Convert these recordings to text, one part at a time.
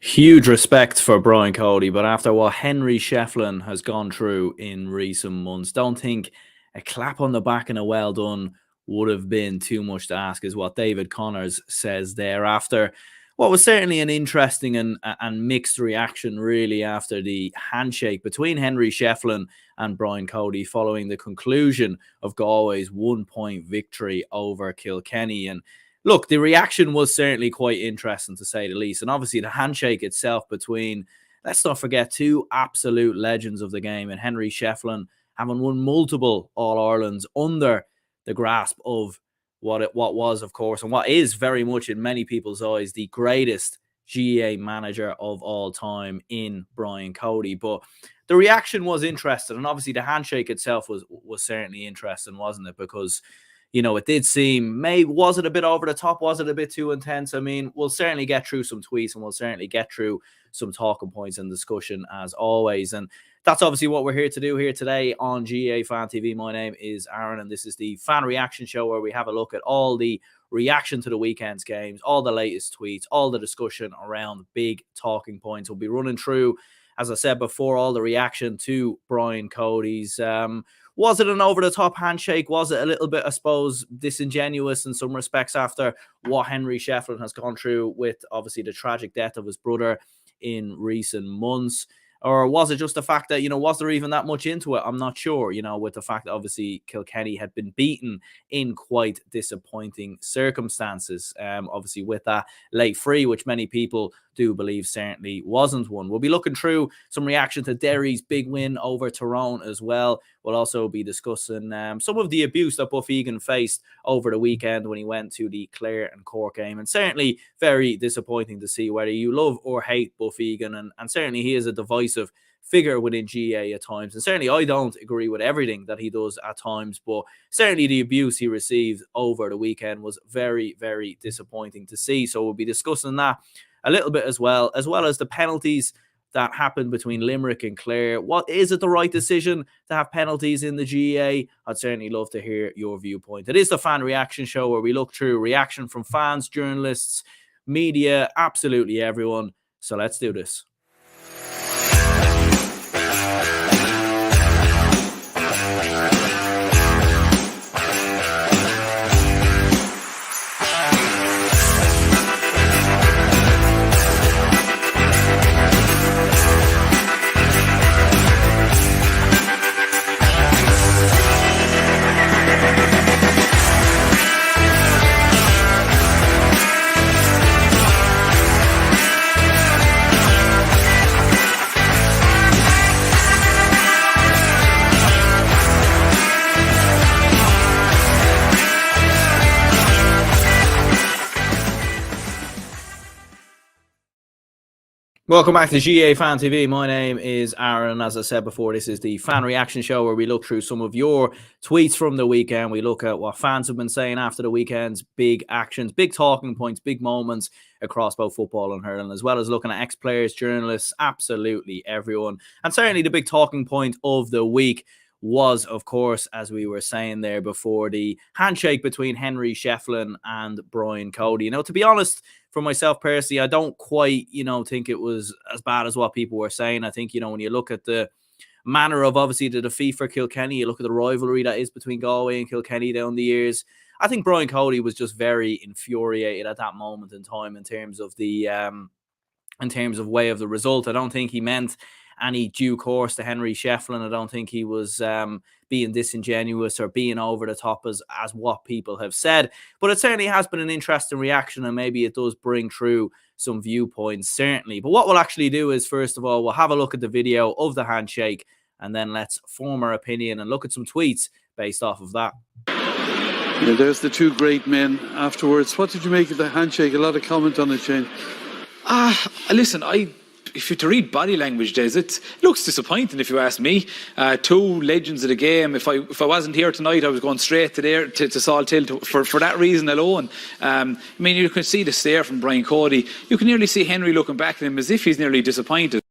Huge respect for Brian Cody, but after what Henry Shefflin has gone through in recent months, don't think a clap on the back and a well done would have been too much to ask, is what David Connors says there after what was certainly an interesting and mixed reaction, really, after the handshake between Henry Shefflin and Brian Cody following the conclusion of Galway's 1-point victory over Kilkenny. And look, the reaction was certainly quite interesting, to say the least. And obviously the handshake itself between, let's not forget, two absolute legends of the game, and Henry Shefflin having won multiple All-Irelands under the grasp of what was, of course, and what is very much in many people's eyes the greatest GAA manager of all time in Brian Cody. But the reaction was interesting, and obviously the handshake itself was certainly interesting, wasn't it? Because it did seem, was it a bit over the top? Was it a bit too intense? I mean, we'll certainly get through some tweets and we'll certainly get through some talking points and discussion as always. And that's obviously what we're here to do here today on GAA Fan TV. My name is Aaron and this is the fan reaction show where we have a look at all the reaction to the weekend's games, all the latest tweets, all the discussion around big talking points. We'll be running through, as I said before, all the reaction to Brian Cody's was it an over-the-top handshake? Was it a little bit, I suppose, disingenuous in some respects after what Henry Shefflin has gone through with, obviously, the tragic death of his brother in recent months? Or was it just the fact that, was there even that much into it? I'm not sure, with the fact that obviously Kilkenny had been beaten in quite disappointing circumstances. Obviously with that late free, which many people do believe certainly wasn't one. We'll be looking through some reaction to Derry's big win over Tyrone as well. We'll also be discussing some of the abuse that Buff Egan faced over the weekend when he went to the Clare and Cork game. And certainly very disappointing to see, whether you love or hate Buff Egan. And certainly he is a divisive figure within GAA at times. And certainly I don't agree with everything that he does at times. But certainly the abuse he received over the weekend was very, very disappointing to see. So we'll be discussing that a little bit as well as the penalties that happened between Limerick and Clare. What is it the right decision to have penalties in the GAA? I'd certainly love to hear your viewpoint. It is the fan reaction show where we look through reaction from fans, journalists, media, absolutely everyone. So let's do this. Welcome back to GAA Fan TV. My name is Aaron. As I said before, this is the fan reaction show where we look through some of your tweets from the weekend. We look at what fans have been saying after the weekend's big actions, big talking points, big moments across both football and hurling, as well as looking at ex-players, journalists, absolutely everyone. And certainly the big talking point of the week was, of course, as we were saying there before, the handshake between Henry Shefflin and Brian Cody. To be honest, for myself personally, I don't quite, think it was as bad as what people were saying. I think, when you look at the manner of obviously the defeat for Kilkenny, you look at the rivalry that is between Galway and Kilkenny down the years, I think Brian Cody was just very infuriated at that moment in time in terms of the way of the result. I don't think he meant any due course to Henry Shefflin. I don't think he was being disingenuous or being over the top as what people have said. But it certainly has been an interesting reaction, and maybe it does bring through some viewpoints, certainly. But what we'll actually do is, first of all, we'll have a look at the video of the handshake, and then let's form our opinion and look at some tweets based off of that. Yeah, there's the two great men afterwards. What did you make of the handshake? A lot of comment on it, Shane. Listen, if you're to read body language, Des, it looks disappointing if you ask me. Two legends of the game. If I wasn't here tonight, I was going straight to there to Salt Hill for that reason alone. You can see the stare from Brian Cody. You can nearly see Henry looking back at him as if he's nearly disappointed.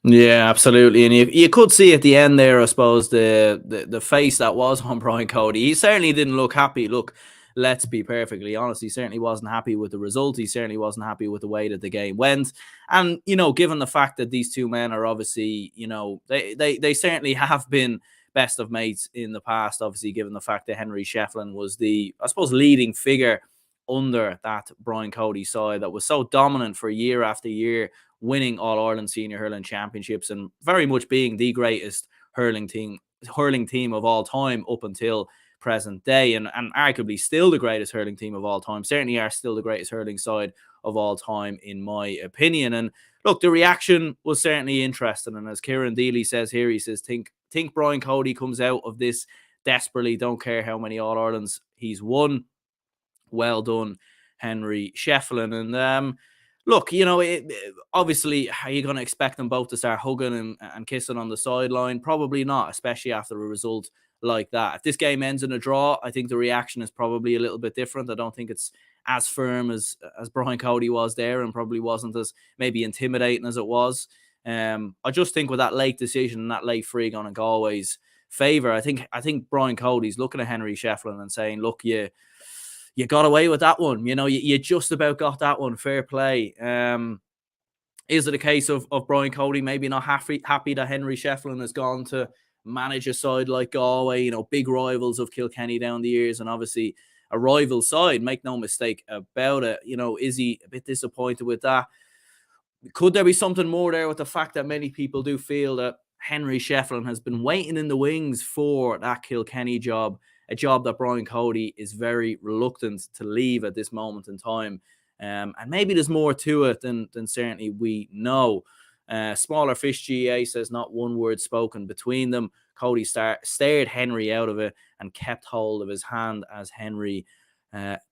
Yeah, absolutely. And you could see at the end there, I suppose, the face that was on Brian Cody. He certainly didn't look happy. Look, let's be perfectly honest. He certainly wasn't happy with the result. He certainly wasn't happy with the way that the game went. And, given the fact that these two men are obviously, they certainly have been best of mates in the past, obviously, given the fact that Henry Shefflin was the, I suppose, leading figure under that Brian Cody side that was so dominant for year after year, winning All-Ireland Senior Hurling Championships and very much being the greatest hurling team of all time up until present day, and arguably still the greatest hurling team of all time. Certainly are still the greatest hurling side of all time, in my opinion. And look, the reaction was certainly interesting. And as Kieran Deely says here, he says, think Brian Cody comes out of this desperately, don't care how many All-Irelands he's won. Well done, Henry Shefflin. And look, obviously, are you going to expect them both to start hugging and kissing on the sideline? Probably not, especially after a result like that. If this game ends in a draw, I think the reaction is probably a little bit different. I don't think it's as firm as Brian Cody was there, and probably wasn't as maybe intimidating as it was. I just think with that late decision and that late free going in Galway's favour, I think Brian Cody's looking at Henry Shefflin and saying, look, you got away with that one. You just about got that one. Fair play. Is it a case of Brian Cody maybe not happy that Henry Shefflin has gone to manage a side like Galway, big rivals of Kilkenny down the years, and obviously a rival side, make no mistake about it. Is he a bit disappointed with that? Could there be something more there with the fact that many people do feel that Henry Shefflin has been waiting in the wings for that Kilkenny job, a job that Brian Cody is very reluctant to leave at this moment in time? And maybe there's more to it than certainly we know. Smaller Fish GAA says not one word spoken between them. Cody stared Henry out of it and kept hold of his hand as Henry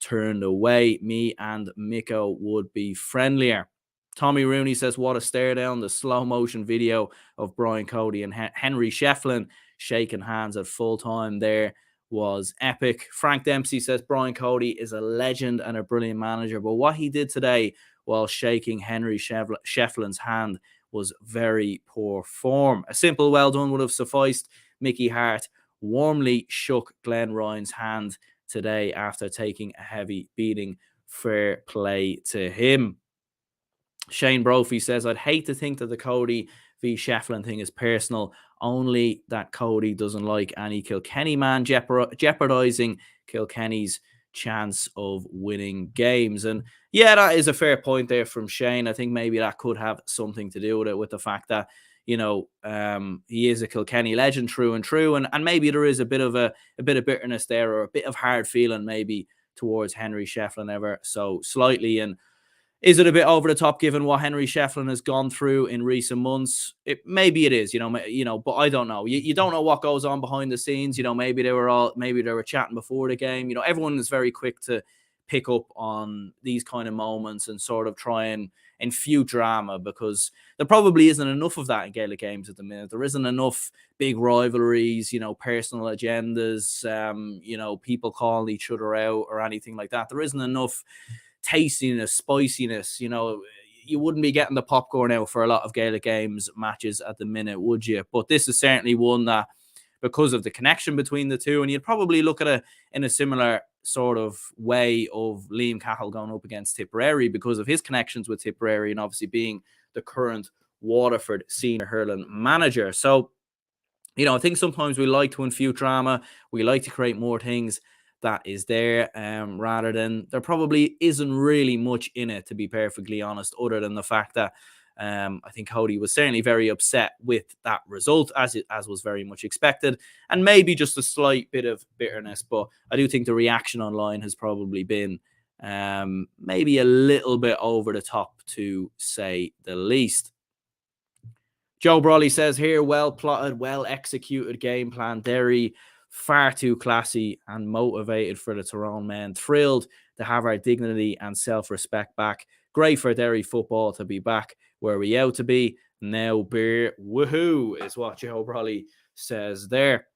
turned away. Me and Miko would be friendlier. Tommy Rooney says, what a stare down. The slow motion video of Brian Cody and Henry Shefflin shaking hands at full time there was epic. Frank Dempsey says Brian Cody is a legend and a brilliant manager, but what he did today while shaking Henry Shefflin's hand was very poor form. A simple well done would have sufficed. Mickey Hart warmly shook Glenn Ryan's hand today after taking a heavy beating. Fair play to him. Shane Brophy says, I'd hate to think that the Cody v Shefflin thing is personal, only that Cody doesn't like any Kilkenny man jeopardizing Kilkenny's chance of winning games. And yeah, that is a fair point there from Shane. I think maybe that could have something to do with it, with the fact that, he is a Kilkenny legend true and true. And maybe there is a bit of bitterness there, or a bit of hard feeling maybe towards Henry Shefflin ever so slightly. And is it a bit over the top given what Henry Shefflin has gone through in recent months? Maybe it is, but I don't know. You don't know what goes on behind the scenes. Maybe they were chatting before the game. Everyone is very quick to pick up on these kind of moments and sort of try and infuse drama, because there probably isn't enough of that in Gaelic games at the minute. There isn't enough big rivalries, personal agendas, people calling each other out or anything like that. There isn't enough tastiness, spiciness. You wouldn't be getting the popcorn out for a lot of Gaelic games matches at the minute, would you? But this is certainly one that, because of the connection between the two, and you'd probably look at it in a similar sort of way of Liam Cahill going up against Tipperary because of his connections with Tipperary and obviously being the current Waterford senior hurling manager. So, I think sometimes we like to infuse drama. We like to create more things that is there, rather than there probably isn't really much in it, to be perfectly honest, other than the fact that I think Cody was certainly very upset with that result, as was very much expected, and maybe just a slight bit of bitterness. But I do think the reaction online has probably been maybe a little bit over the top, to say the least. Joe Brawley says here, well plotted, well executed game plan. Derry far too classy and motivated for the Tyrone men. Thrilled to have our dignity and self-respect back. Great for Derry football to be back where we ought to be. Now beer, woohoo, is what Joe Brawley says there.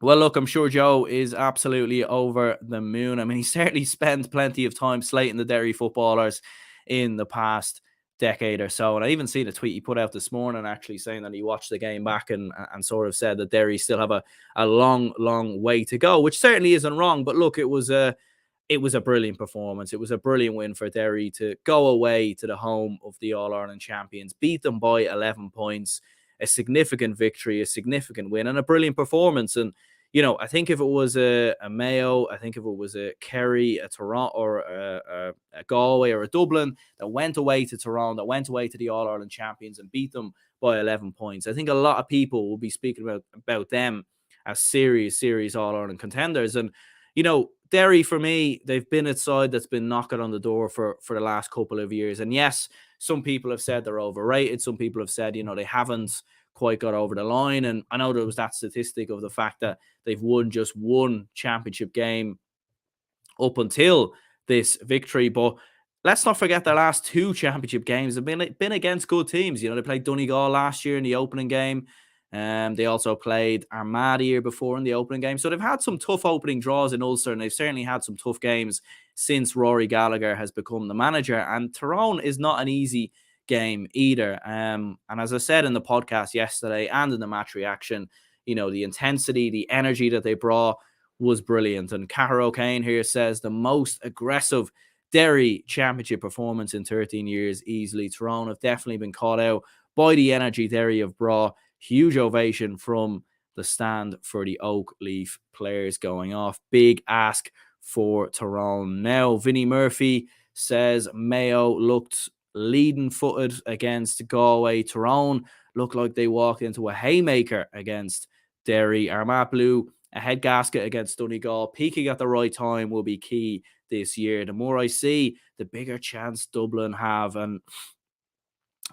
Well, look, I'm sure Joe is absolutely over the moon. I mean, he certainly spent plenty of time slating the Derry footballers in the past decade or so. And I even seen a tweet he put out this morning actually saying that he watched the game back and sort of said that Derry still have a long way to go, which certainly isn't wrong. But look, it was a it was a brilliant performance. It was a brilliant win for Derry to go away to the home of the All-Ireland champions, beat them by 11 points, a significant victory, a significant win, and a brilliant performance. And, I think if it was a Mayo, I think if it was a Kerry, a Toronto, or a Galway or a Dublin that went away to Tyrone, that went away to the All-Ireland champions and beat them by 11 points, I think a lot of people will be speaking about them as serious All-Ireland contenders. And, Derry, for me, they've been a side that's been knocking on the door for the last couple of years. And yes, some people have said they're overrated. Some people have said, they haven't quite got over the line. And I know there was that statistic of the fact that they've won just one championship game up until this victory. But let's not forget their last two championship games have been against good teams. They played Donegal last year in the opening game. They also played Armagh the year before in the opening game. So they've had some tough opening draws in Ulster, and they've certainly had some tough games since Rory Gallagher has become the manager. And Tyrone is not an easy game either. And as I said in the podcast yesterday and in the match reaction, the intensity, the energy that they brought was brilliant. And Conor OCallaghan here says the most aggressive Derry championship performance in 13 years easily. Tyrone have definitely been caught out by the energy Derry have brought. Huge ovation from the stand for the Oak Leaf players going off. Big ask for Tyrone. Now, Vinnie Murphy says Mayo looked leading-footed against Galway. Tyrone looked like they walked into a haymaker against Derry. Armagh blew a head gasket against Donegal. Peaking at the right time will be key this year. The more I see, the bigger chance Dublin have. And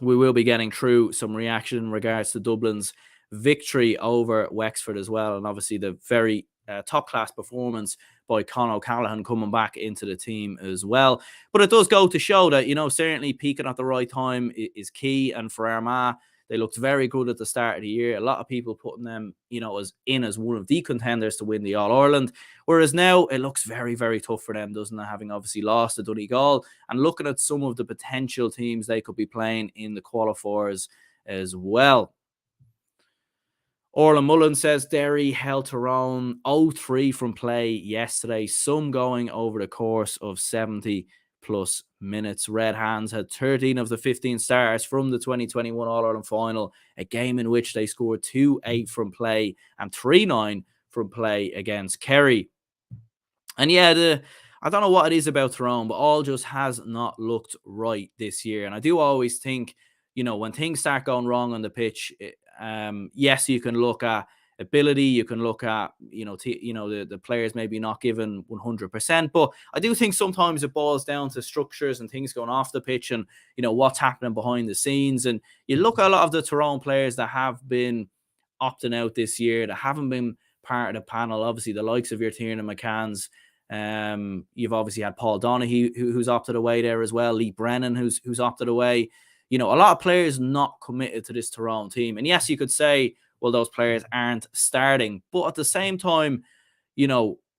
we will be getting through some reaction in regards to Dublin's victory over Wexford as well. And obviously the very top-class performance by Conor OCallaghan coming back into the team as well. But it does go to show that, certainly peaking at the right time is key. And for Armagh, they looked very good at the start of the year. A lot of people putting them, as one of the contenders to win the All-Ireland. Whereas now it looks very, very tough for them, doesn't it? Having obviously lost to Donegal and looking at some of the potential teams they could be playing in the qualifiers as well. Orla Mullen says Derry held Tyrone 0-3 from play yesterday, some going over the course of 70 plus minutes. Red Hands had 13 of the 15 starters from the 2021 All-Ireland final, a game in which they scored 2-8 from play and 3-9 from play against Kerry. And yeah, I don't know what it is about Tyrone, but all just has not looked right this year. And I do always think, when things start going wrong on the pitch, yes, you can look at ability, you can look at, the players maybe not given 100%, but I do think sometimes it boils down to structures and things going off the pitch and, what's happening behind the scenes. And you look at a lot of the Tyrone players that have been opting out this year, that haven't been part of the panel, obviously the likes of your Tiernan McCanns. You've obviously had Paul Donaghy, who's opted away there as well, Lee Brennan, who's opted away. A lot of players not committed to this Tyrone team. And yes, you could say, well, those players aren't starting. But at the same time,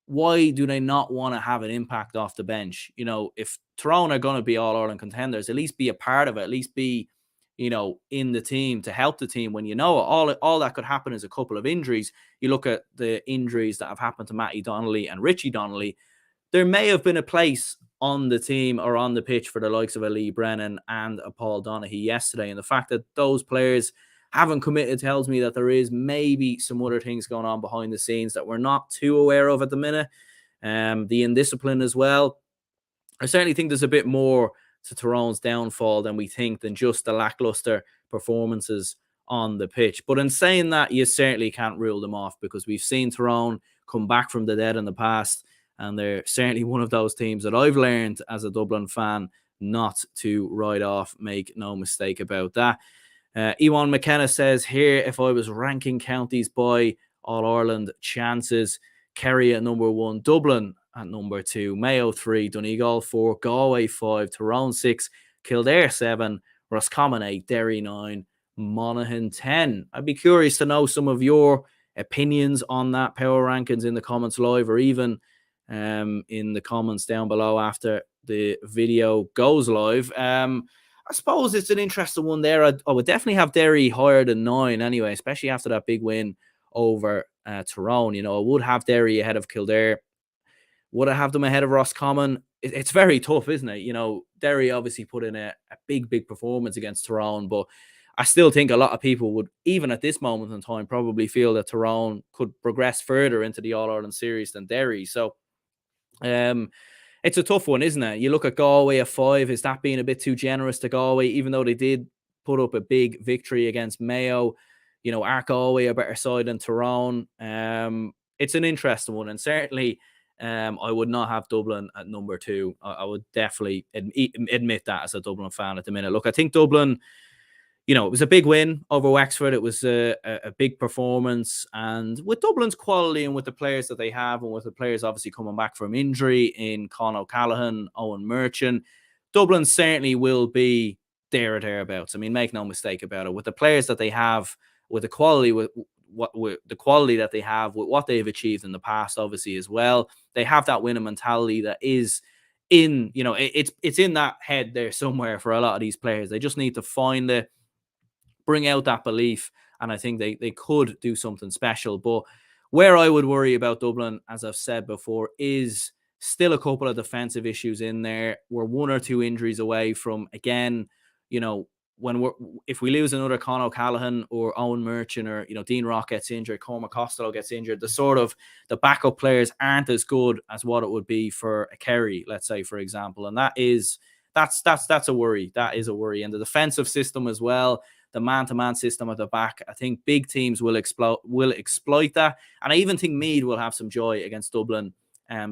why do they not want to have an impact off the bench? If Tyrone are going to be All-Ireland contenders, at least be a part of it, at least be, in the team to help the team when all that could happen is a couple of injuries. You look at the injuries that have happened to Matty Donnelly and Richie Donnelly. There may have been a place on the team or on the pitch for the likes of a Lee Brennan and a Paul Donaghy yesterday. And the fact that those players haven't committed tells me that there is maybe some other things going on behind the scenes that we're not too aware of at the minute. The indiscipline as well. I certainly think there's a bit more to Tyrone's downfall than we think than just the lackluster performances on the pitch. But in saying that, you certainly can't rule them off because we've seen Tyrone come back from the dead in the past. And they're certainly one of those teams that I've learned as a Dublin fan not to write off. Make no mistake about that. Ewan McKenna says here, if I was ranking counties by All-Ireland chances, Kerry at number 1, Dublin at number 2, Mayo 3, Donegal 4, Galway 5, Tyrone 6, Kildare 7, Roscommon 8, Derry 9, Monaghan 10. I'd be curious to know some of your opinions on that power rankings in the comments live or even in the comments down below after the video goes live. I suppose it's an interesting one there. I would definitely have Derry higher than 9 anyway, especially after that big win over Tyrone. I would have Derry ahead of Kildare. Would I have them ahead of Roscommon? It's very tough, isn't it? You know, Derry obviously put in a big performance against Tyrone, but I still think a lot of people would, even at this moment in time, probably feel that Tyrone could progress further into the All-Ireland series than Derry. So it's a tough one, isn't it? You look at Galway at 5. Is that being a bit too generous to Galway, even though they did put up a big victory against Mayo? You know, are Galway a better side than Tyrone? It's an interesting one, and certainly I would not have Dublin at number 2. I would definitely admit that as a Dublin fan at the minute. Look, I think Dublin, you know, it was a big win over Wexford. It was a big performance. And with Dublin's quality and with the players that they have, and with the players obviously coming back from injury in Conor OCallaghan, Owen Merchant, Dublin certainly will be there or thereabouts. I mean, make no mistake about it. With the players that they have, with the quality, with the quality that they have, with what they've achieved in the past, obviously as well, they have that winning mentality that is in, you know, it's in that head there somewhere for a lot of these players. They just need to find it, bring out that belief, and I think they could do something special. But where I would worry about Dublin, as I've said before, is still a couple of defensive issues in there. We're 1 or 2 injuries away from, again, you know, if we lose another Conor OCallaghan or Owen Merchant, or, you know, Dean Rock gets injured, Cormac Costello gets injured, the backup players aren't as good as what it would be for a Kerry, let's say, for example. And that's a worry. That is a worry. And the defensive system as well, the man-to-man system at the back, I think big teams will exploit that. And I even think Meath will have some joy against Dublin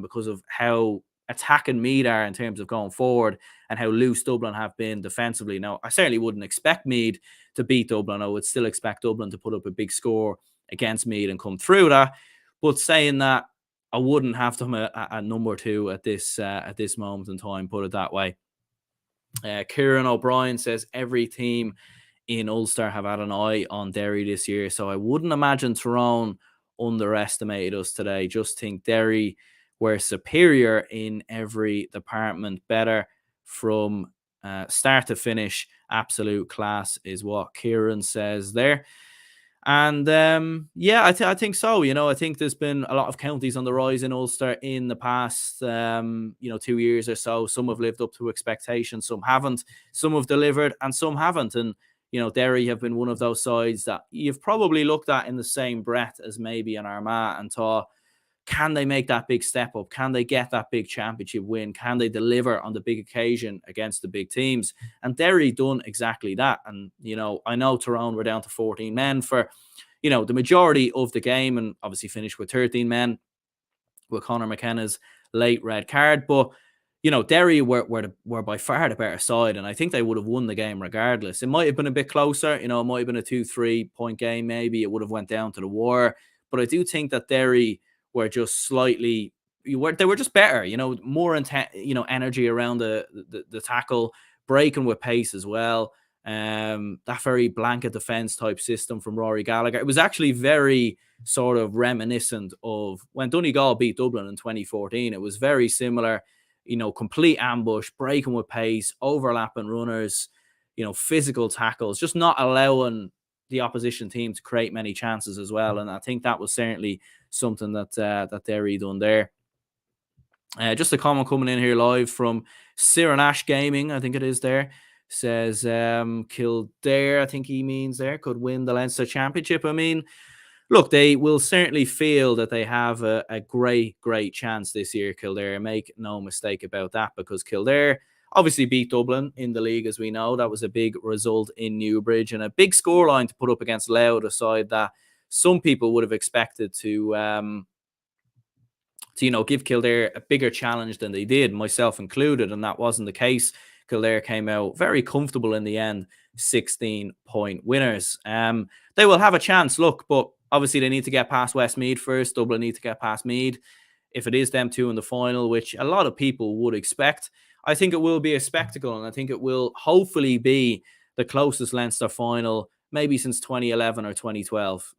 because of how attacking Meath are in terms of going forward and how loose Dublin have been defensively. Now, I certainly wouldn't expect Meath to beat Dublin. I would still expect Dublin to put up a big score against Meath and come through that. But saying that, I wouldn't have them at number 2 at this moment in time, put it that way. Kieran OBrien says every team in Ulster have had an eye on Derry this year, so I wouldn't imagine Tyrone underestimated us today. Just think Derry were superior in every department, better from start to finish. Absolute class is what Kieran says there. And I think so. You know, I think there's been a lot of counties on the rise in Ulster in the past, 2 years or so. Some have lived up to expectations, some haven't. Some have delivered, and some haven't. And you know, Derry have been one of those sides that you've probably looked at in the same breath as maybe an Armagh and thought, can they make that big step up? Can they get that big championship win? Can they deliver on the big occasion against the big teams? And Derry done exactly that. And, you know, I know Tyrone were down to 14 men for, you know, the majority of the game, and obviously finished with 13 men with Conor McKenna's late red card. But, you know, Derry were by far the better side, and I think they would have won the game regardless. It might have been a bit closer, you know, it might have been a 2-3 point game, maybe it would have went down to the wire. But I do think that Derry were just slightly, they were just better, you know, more energy around the tackle, breaking with pace as well. That very blanket defense type system from Rory Gallagher. It was actually very sort of reminiscent of when Donegal beat Dublin in 2014. It was very similar, you know, complete ambush, breaking with pace, overlapping runners, you know, physical tackles, just not allowing the opposition team to create many chances as well. And I think that was certainly something that Derry done there. Just a comment coming in here live from Nash Gaming, I think it is there. Says Kildare, I think he means there, could win the Leinster Championship. I mean, look, they will certainly feel that they have a great chance this year, Kildare. Make no mistake about that, because Kildare obviously beat Dublin in the league, as we know. That was a big result in Newbridge and a big scoreline to put up against Louth, a side that some people would have expected to you know, give Kildare a bigger challenge than they did, myself included, and that wasn't the case. Kildare came out very comfortable in the end, 16-point winners. They will have a chance, look, but obviously they need to get past Westmeath first. Dublin need to get past Meath. If it is them two in the final, which a lot of people would expect, I think it will be a spectacle, and I think it will hopefully be the closest Leinster final maybe since 2011 or 2012.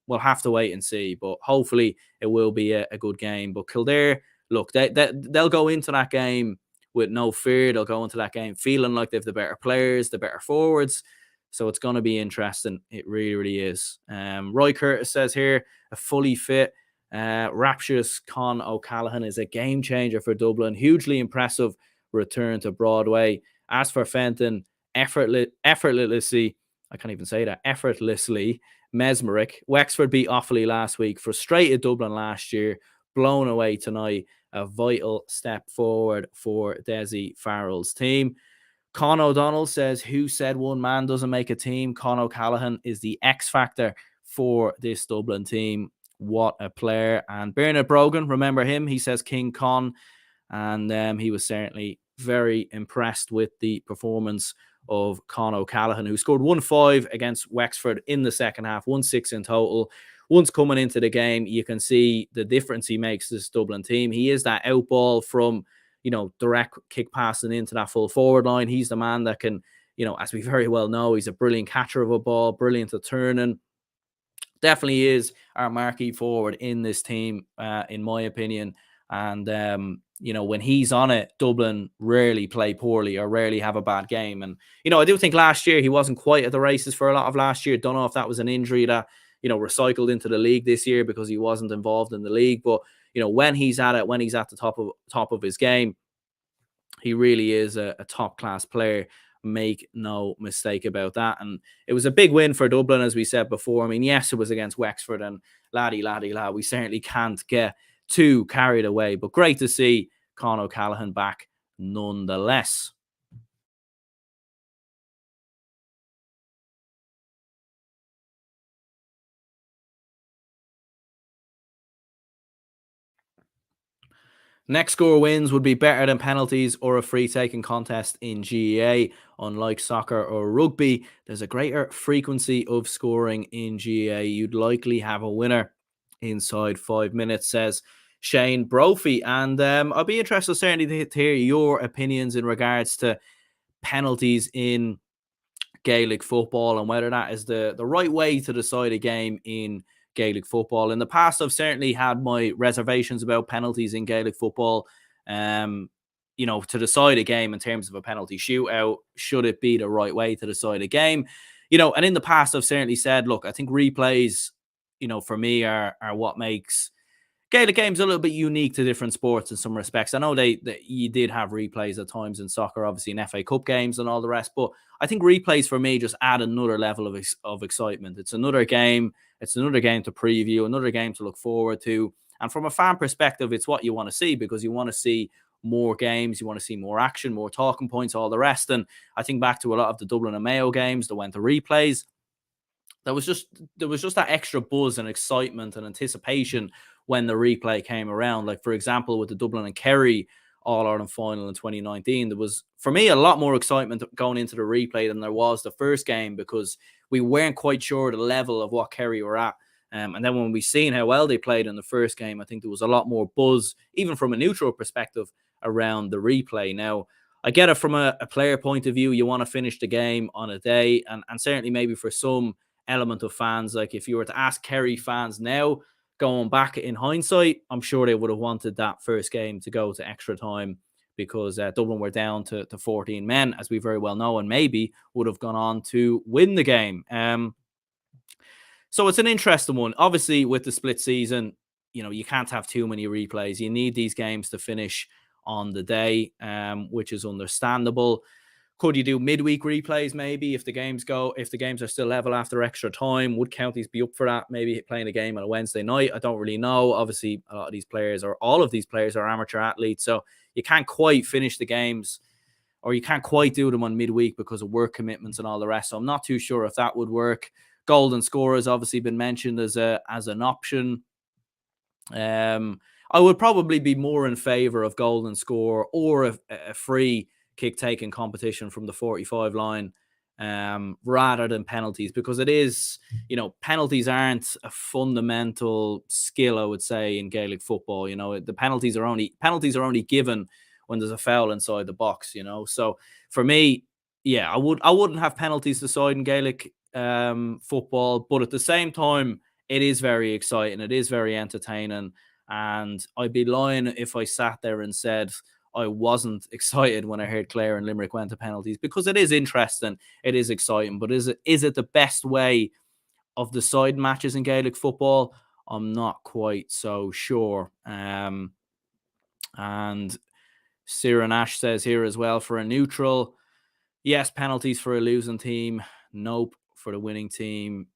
We'll have to wait and see, but hopefully it will be a good game. But Kildare, look, they'll go into that game with no fear. They'll go into that game feeling like they've the better players, the better forwards. So it's going to be interesting. It really, really is. Roy Curtis says here, a fully fit Rapturous Con O'Callaghan is a game changer for Dublin. Hugely impressive return to Broadway. As for Fenton, effortlessly, I can't even say that, effortlessly mesmeric. Wexford beat Offaly last week, frustrated Dublin last year, blown away tonight. A vital step forward for Desi Farrell's team. Con O'Donnell says, who said one man doesn't make a team? Con O'Callaghan is the X factor for this Dublin team. What a player. And Bernard Brogan, remember him? He says King Con. And he was certainly very impressed with the performance of Con O'Callaghan, who scored 1-5 against Wexford in the second half, 1-6 in total. Once coming into the game, you can see the difference he makes this Dublin team. He is that out ball from, direct kick passing into that full forward line. He's the man that can, as we very well know, he's a brilliant catcher of a ball, brilliant at turning. Definitely is our marquee forward in this team, in my opinion. And, when he's on it, Dublin rarely play poorly or rarely have a bad game. And, I do think last year he wasn't quite at the races for a lot of last year. Don't know if that was an injury that, recycled into the league this year because he wasn't involved in the league. But, when he's at it, when he's at the top of his game, he really is a top-class player. Make no mistake about that. And it was a big win for Dublin, as we said before. I mean, yes, it was against Wexford, and laddie, we certainly can't get too carried away. But great to see Con O'Callaghan back nonetheless. Next score wins would be better than penalties or a free-taking contest in GAA. Unlike soccer or rugby, there's a greater frequency of scoring in GAA. You'd likely have a winner inside 5 minutes, says Shane Brophy. And I'll be interested certainly to hear your opinions in regards to penalties in Gaelic football and whether that is the right way to decide a game in Gaelic football. In the past, I've certainly had my reservations about penalties in Gaelic football. To decide a game in terms of a penalty shootout, should it be the right way to decide a game? And in the past, I've certainly said, look, I think replays, for me are what makes Gaelic games a little bit unique to different sports in some respects. I know that you did have replays at times in soccer, obviously in FA Cup games and all the rest, but I think replays for me just add another level of excitement. It's another game. It's another game to preview, another game to look forward to. And from a fan perspective, it's what you want to see because you want to see more games. You want to see more action, more talking points, all the rest. And I think back to a lot of the Dublin and Mayo games that went to replays. There was just that extra buzz and excitement and anticipation when the replay came around. Like, for example, with the Dublin and Kerry All-Ireland final in 2019, there was, for me, a lot more excitement going into the replay than there was the first game because we weren't quite sure the level of what Kerry were at. And then when we seen how well they played in the first game, I think there was a lot more buzz, even from a neutral perspective, around the replay. Now, I get it from a player point of view. You want to finish the game on a day, and certainly maybe for some element of fans, like if you were to ask Kerry fans now, going back in hindsight, I'm sure they would have wanted that first game to go to extra time because Dublin were down to 14 men, as we very well know, and maybe would have gone on to win the game. So it's an interesting one. Obviously, with the split season, you can't have too many replays. You need these games to finish on the day, which is understandable. Could you do midweek replays maybe if the games are still level after extra time? Would counties be up for that? Maybe playing a game on a Wednesday night? I don't really know. Obviously, a lot of these players or all of these players are amateur athletes, so you can't quite finish the games or you can't quite do them on midweek because of work commitments and all the rest. So I'm not too sure if that would work. Golden score has obviously been mentioned as an option. I would probably be more in favor of golden score or a free kick-taking competition from the 45 line rather than penalties, because it is, penalties aren't a fundamental skill, I would say, in Gaelic football. The penalties are only given when there's a foul inside the box, So for me, I wouldn't have penalties decide in Gaelic football, but at the same time, it is very exciting. It is very entertaining. And I'd be lying if I sat there and said I wasn't excited when I heard Clare and Limerick went to penalties, because it is interesting. It is exciting. But is it the best way of deciding matches in Gaelic football? I'm not quite so sure. And Sarah Nash says here as well, for a neutral, yes, penalties for a losing team. Nope for the winning team.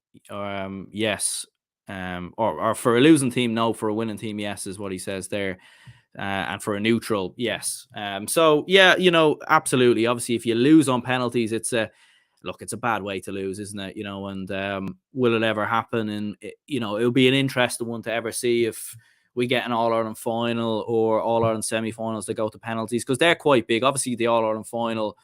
Yes. Or for a losing team, no. For a winning team, yes, is what he says there. And for a neutral, yes. So yeah, absolutely. Obviously, if you lose on penalties, it's a bad way to lose, isn't it? And will it ever happen? And it'll be an interesting one to ever see if we get an All-Ireland final or All-Ireland semi-finals that go to penalties, because they're quite big. Obviously, the All-Ireland final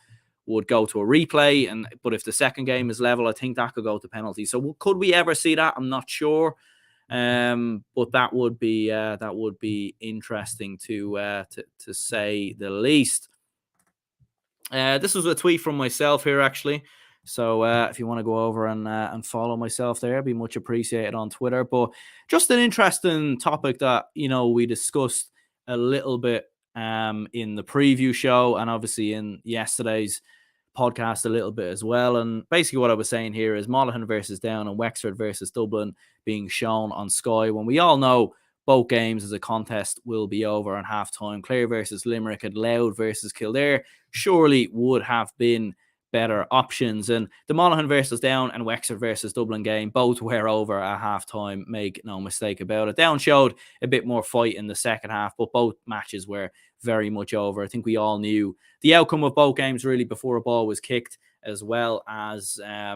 would go to a replay, but if the second game is level, I think that could go to penalties. So could we ever see that? I'm not sure. But that would be interesting to say the least. This was a tweet from myself here, actually. So if you want to go over and follow myself there, it'd be much appreciated on Twitter. But just an interesting topic that we discussed a little bit in the preview show, and obviously in yesterday's podcast a little bit as well. And basically what I was saying here is Monaghan versus Down and Wexford versus Dublin being shown on Sky, when we all know both games as a contest will be over on half-time. Clare versus Limerick and Louth versus Kildare surely would have been better options. And the Monaghan versus Down and Wexford versus Dublin game both were over at half-time, make no mistake about it. Down showed a bit more fight in the second half, but both matches were very much over. I think we all knew the outcome of both games really before a ball was kicked, as well as a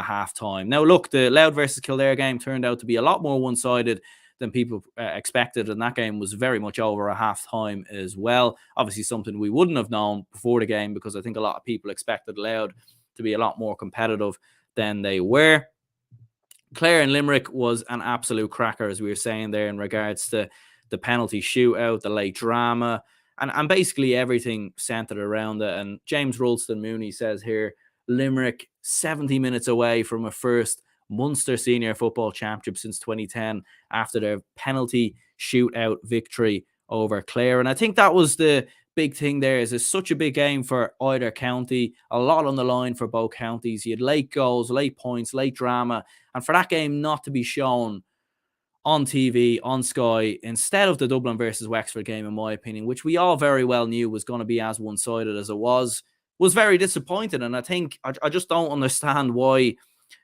half-time. Now look, the Louth versus Kildare game turned out to be a lot more one-sided than people expected, and that game was very much over at half-time as well. Obviously something we wouldn't have known before the game, because I think a lot of people expected Louth to be a lot more competitive than they were. Clare and Limerick was an absolute cracker, as we were saying there, in regards to the penalty shootout, the late drama, and basically everything centered around it. And James Ralston Mooney says here, Limerick 70 minutes away from a first Munster Senior Football Championship since 2010 after their penalty shootout victory over Clare. And I think that was the big thing there, is it's such a big game for either county, a lot on the line for both counties. You had late goals, late points, late drama, and for that game not to be shown on TV, on Sky, instead of the Dublin versus Wexford game, in my opinion, which we all very well knew was going to be as one-sided as it was very disappointing. And I think I just don't understand why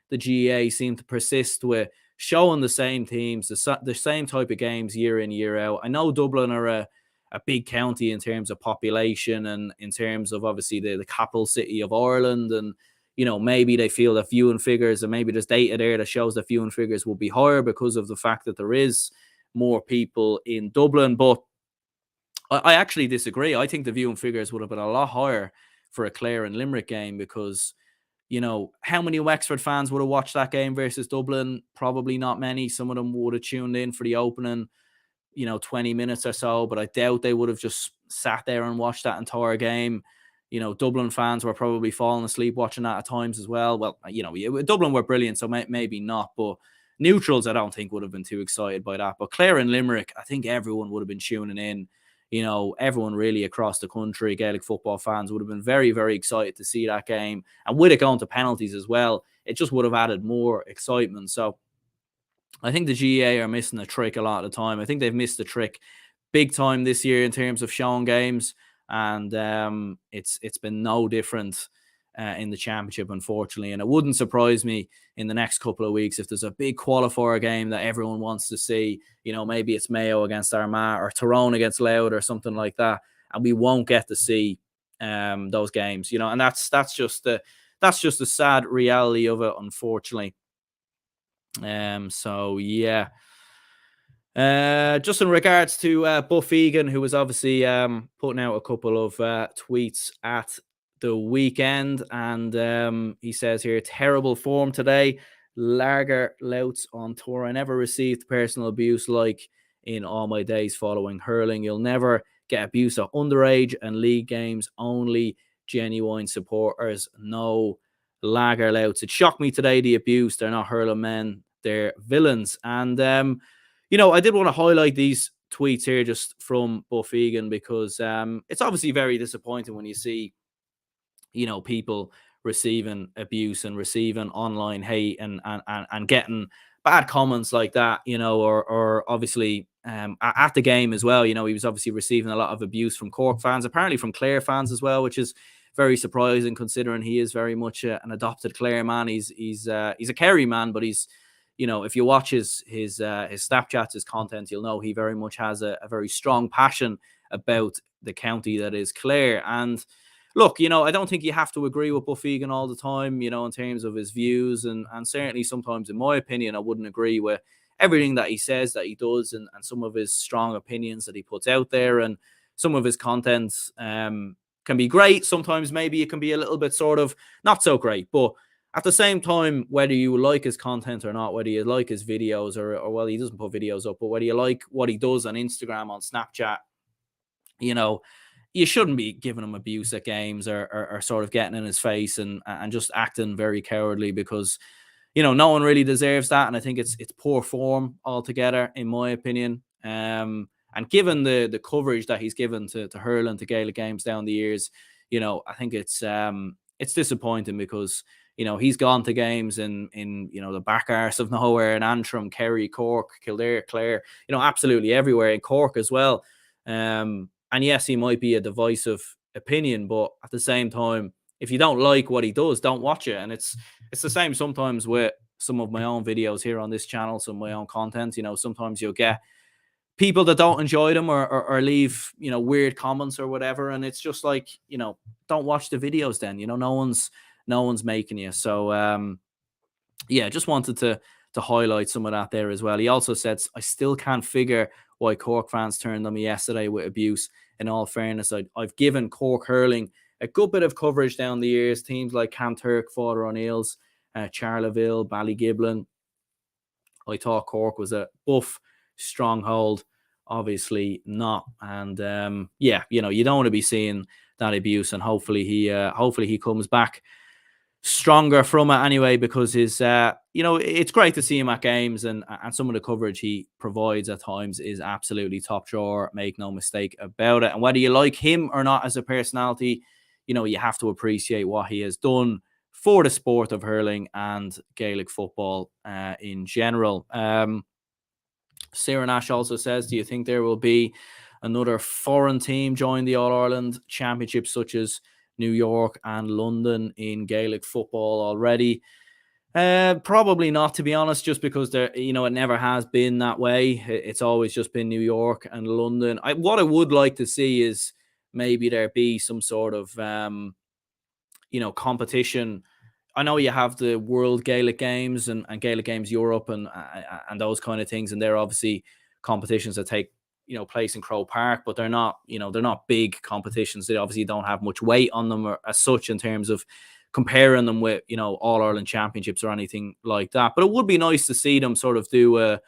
the GAA seemed to persist with showing the same teams, the same type of games year in, year out. I know Dublin are a big county in terms of population and in terms of obviously the capital city of Ireland, and maybe they feel that viewing figures, and maybe there's data there that shows that viewing figures will be higher because of the fact that there is more people in Dublin. But I actually disagree. I think the viewing figures would have been a lot higher for a Clare and Limerick game, because how many Wexford fans would have watched that game versus Dublin? Probably not many. Some of them would have tuned in for the opening 20 minutes or so, but I doubt they would have just sat there and watched that entire game. Dublin fans were probably falling asleep watching that at times as well. Well, Dublin were brilliant, so maybe not, but neutrals I don't think would have been too excited by that. But Clare and Limerick, I think everyone would have been tuning in. Everyone really across the country, Gaelic football fans, would have been very, very excited to see that game. And with it going to penalties as well, it just would have added more excitement. So I think the GAA are missing a trick a lot of the time. I think they've missed the trick big time this year in terms of showing games. And it's been no different in the championship, unfortunately. And it wouldn't surprise me in the next couple of weeks if there's a big qualifier game that everyone wants to see. Maybe it's Mayo against Armagh or Tyrone against Louth or something like that, and we won't get to see those games. And that's just the sad reality of it, unfortunately. So yeah. Just in regards to Buff Egan, who was obviously putting out a couple of tweets at the weekend, and he says here, terrible form today, lager louts on tour. I never received personal abuse like in all my days following hurling. You'll never get abuse at underage and league games, only genuine supporters, no lager louts. It shocked me today, the abuse. They're not hurling men, they're villains. And I did want to highlight these tweets here just from Buff Egan, because it's obviously very disappointing when you see, people receiving abuse and receiving online hate and getting bad comments like that, you know, or obviously at the game as well, you know, he was obviously receiving a lot of abuse from Cork fans, apparently from Clare fans as well, which is very surprising considering he is very much an adopted Clare man. He's a Kerry man, but he's, you know, if you watch his Snapchats, his content, you'll know he very much has a very strong passion about the county that is Clare. And look, you know, I don't think you have to agree with Buff Egan all the time, you know, in terms of his views. And certainly sometimes, in my opinion, I wouldn't agree with everything that he says, that he does, and some of his strong opinions that he puts out there. And some of his content can be great. Sometimes maybe it can be a little bit sort of not so great. But at the same time, whether you like his content or not, whether you like his videos or well, he doesn't put videos up, but whether you like what he does on Instagram, on Snapchat, you know, you shouldn't be giving him abuse at games or sort of getting in his face and just acting very cowardly, because, you know, no one really deserves that. And I think it's poor form altogether, in my opinion. And given the coverage that he's given to hurling, to Gaelic games down the years, you know, I think it's disappointing, because, you know, he's gone to games in you know, the back arse of nowhere, in Antrim, Kerry, Cork, Kildare, Clare, you know, absolutely everywhere, in Cork as well. And yes, he might be a divisive opinion, but at the same time, if you don't like what he does, don't watch it. And it's the same sometimes with some of my own videos here on this channel, some of my own content. You know, sometimes you'll get people that don't enjoy them or leave, you know, weird comments or whatever. And it's just like, you know, don't watch the videos then. You know, no one's making you. So, yeah, just wanted to highlight some of that there as well. He also said, I still can't figure why Cork fans turned on me yesterday with abuse. In all fairness, I've given Cork hurling a good bit of coverage down the years. Teams like Canturk, Father O'Neill's, Charleville, Ballygiblin. I thought Cork was a buff stronghold. Obviously not. And yeah, you know, you don't want to be seeing that abuse. And hopefully he comes back stronger from it anyway, because his you know, it's great to see him at games, and some of the coverage he provides at times is absolutely top drawer, make no mistake about it. And whether you like him or not as a personality, you know, you have to appreciate what he has done for the sport of hurling and Gaelic football in general. Sarah Nash also says, do you think there will be another foreign team join the All-Ireland Championship, such as New York and London, in Gaelic football already? Probably not, to be honest, just because there, you know, it never has been that way. It's always just been New York and London. What I would like to see is maybe there be some sort of you know, competition. I know you have the World Gaelic Games and Gaelic Games Europe and those kind of things, and they're obviously competitions that take, you know, place in Crow Park, but they're not, you know, they're not big competitions. They obviously don't have much weight on them or as such in terms of comparing them with, you know, All Ireland Championships or anything like that. But it would be nice to see them sort of do a,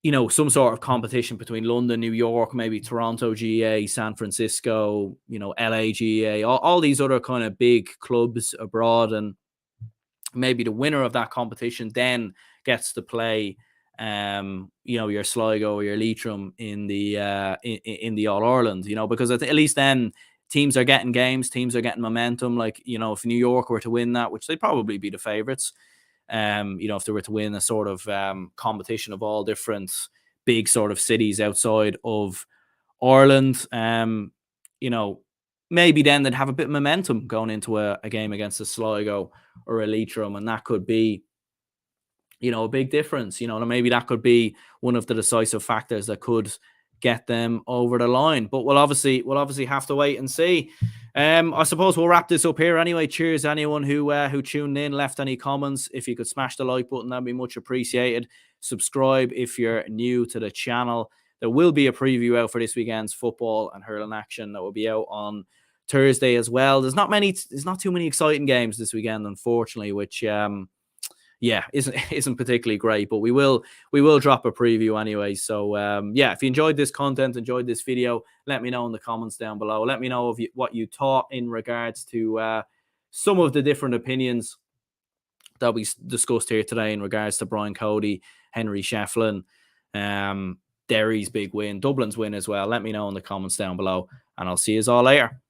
you know, some sort of competition between London, New York, maybe Toronto GAA, San Francisco, you know, LA GAA, all these other kind of big clubs abroad. And maybe the winner of that competition then gets to play, you know, your Sligo or your Leitrim in the All Ireland, you know, because at least then teams are getting games, teams are getting momentum. Like, you know, if New York were to win that, which they'd probably be the favourites, you know, if they were to win a sort of competition of all different big sort of cities outside of Ireland, you know, maybe then they'd have a bit of momentum going into a game against a Sligo or a Leitrim, and that could be, you know, a big difference. You know, maybe that could be one of the decisive factors that could get them over the line. But we'll obviously have to wait and see. I suppose we'll wrap this up here anyway. Cheers to anyone who tuned in, left any comments. If you could smash the like button, that'd be much appreciated. Subscribe if you're new to the channel. There will be a preview out for this weekend's football and hurling action that will be out on Thursday as well. There's not too many exciting games this weekend, unfortunately, which yeah, isn't particularly great, but we will drop a preview anyway. So yeah, if you enjoyed this content, enjoyed this video, let me know in the comments down below. Let me know what you thought in regards to some of the different opinions that we discussed here today in regards to Brian Cody, Henry Shefflin, Derry's big win, Dublin's win as well. Let me know in the comments down below, and I'll see you all later.